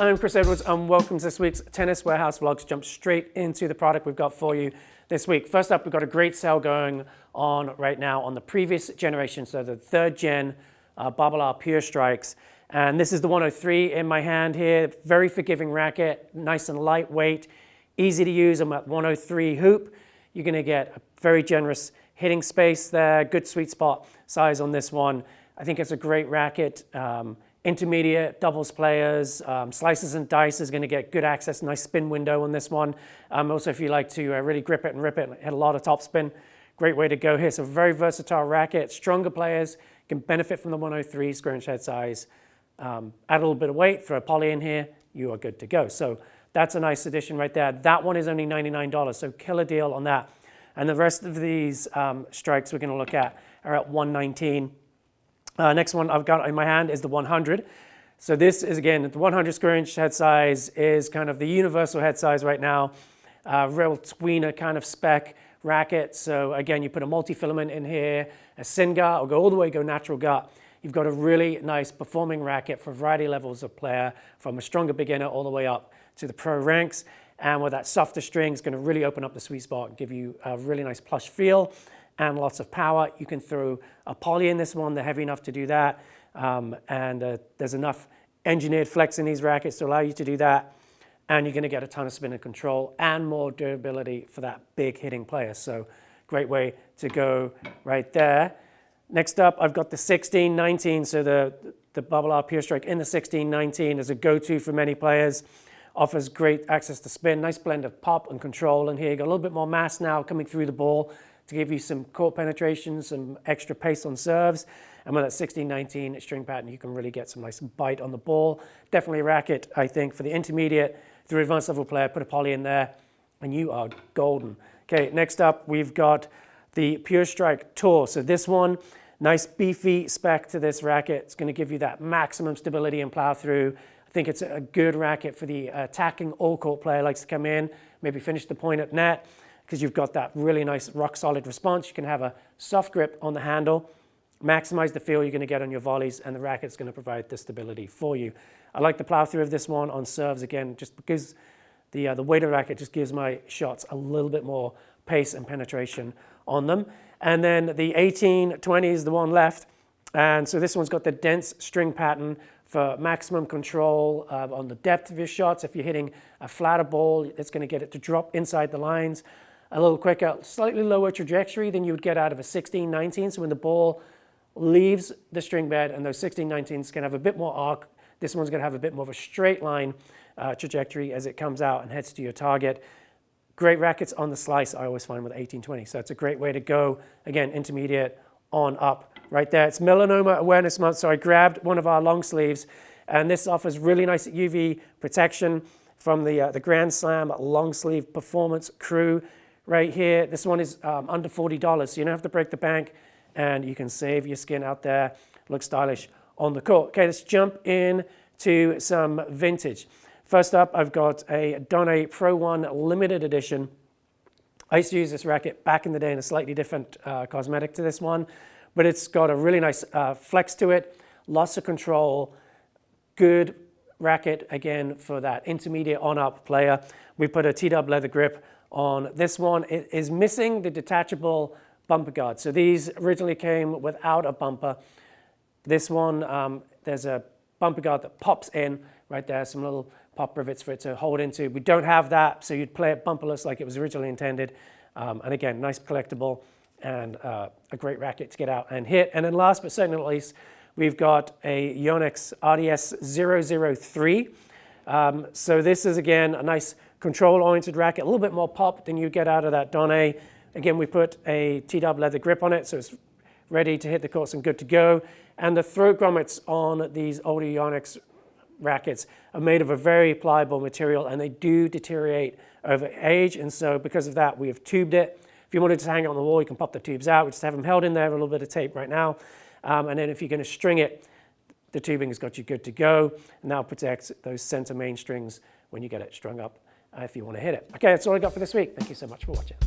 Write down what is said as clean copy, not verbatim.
I'm Chris Edwards and welcome to this week's Tennis Warehouse Vlogs. Jump straight into the product we've got for you this week. First up, we've got a great sale going on right now on the previous generation, so the third gen Babolat Pure Strikes. And this is the 103 in my hand here. Very forgiving racket, nice and lightweight, easy to use. I'm at 103 hoop. You're going to get a very generous hitting space there, good sweet spot size on this one. I think it's a great racket. Intermediate doubles players, slices and dice is going to get good access, nice spin window on this one. Also, if you like to really grip it and rip it, hit a lot of topspin, great way to go here. So very versatile racket. Stronger players can benefit from the 103 square inch head size. Add a little bit of weight, throw a poly in here, you are good to go. So that's a nice addition right there. That one is only $99, so killer deal on that. And the rest of these strikes we're going to look at are at $119. Next one I've got in my hand is the 100. So this is, again, the 100 square inch head size is kind of the universal head size right now. Real tweener kind of spec racket. So again, you put a multi-filament in here, a syn gut, or go all the way, go natural gut. You've got a really nice performing racket for a variety of levels of player, from a stronger beginner all the way up to the pro ranks. And with that softer string, it's going to really open up the sweet spot and give you a really nice plush feel and lots of power. You can throw a poly in this one, they're heavy enough to do that. There's enough engineered flex in these rackets to allow you to do that. And you're going to get a ton of spin and control and more durability for that big hitting player. So great way to go right there. Next up, I've got the 1619. So the Babolat Pure Strike in the 1619 is a go-to for many players. Offers great access to spin, nice blend of pop and control. And here you got a little bit more mass now coming through the ball to give you some court penetration, some extra pace on serves. And with that 1619 string pattern, you can really get some nice bite on the ball. Definitely a racket, I think, for the intermediate through advanced level player. Put a poly in there and you are golden. Okay, next up, we've got the Pure Strike Tour. So this one, nice beefy spec to this racket. It's going to give you that maximum stability and plow through. I think it's a good racket for the attacking all-court player, likes to come in, maybe finish the point at net, because you've got that really nice rock-solid response. You can have a soft grip on the handle, maximize the feel you're going to get on your volleys, and the racket's going to provide the stability for you. I like the plow through of this one on serves, again, just because the weight of the racket just gives my shots a little bit more pace and penetration on them. And then the 1820 is the one left. And so this one's got the dense string pattern for maximum control on the depth of your shots. If you're hitting a flatter ball, it's going to get it to drop inside the lines a little quicker, slightly lower trajectory than you would get out of a 1619. So when the ball leaves the string bed and those 1619s can have a bit more arc, this one's going to have a bit more of a straight line trajectory as it comes out and heads to your target. Great rackets on the slice, I always find, with 1820. So it's a great way to go, again, intermediate on up right there. It's Melanoma Awareness Month, so I grabbed one of our long sleeves, and this offers really nice UV protection from the Grand Slam long sleeve performance crew right here. This one is under $40, so you don't have to break the bank, and you can save your skin out there, look stylish on the court. Okay, let's jump in to some vintage. First up, I've got a Donnay Pro 1 limited edition. I used to use this racket back in the day in a slightly different cosmetic to this one, but it's got a really nice flex to it, lots of control, good racket, again, for that intermediate on-up player. We put a T-Dub leather grip on this one. It is missing the detachable bumper guard. So these originally came without a bumper. This one, there's a bumper guard that pops in right there, some little pop rivets for it to hold into. We don't have that, so you'd play it bumperless like it was originally intended. And again, nice collectible and a great racket to get out and hit. And then last but certainly not least, we've got a Yonex RDS 003. So this is, again, a nice control-oriented racket, a little bit more pop than you get out of that Donnay. Again, we put a T-Dub leather grip on it, so it's ready to hit the courts and good to go. And the throat grommets on these older Yonex rackets are made of a very pliable material, and they do deteriorate over age. And so because of that, we have tubed it. If you wanted to hang it on the wall, you can pop the tubes out. We just have them held in there with a little bit of tape right now. And then if you're going to string it, the tubing has got you good to go. And now protects those center main strings when you get it strung up if you want to hit it. Okay, that's all I got for this week. Thank you so much for watching.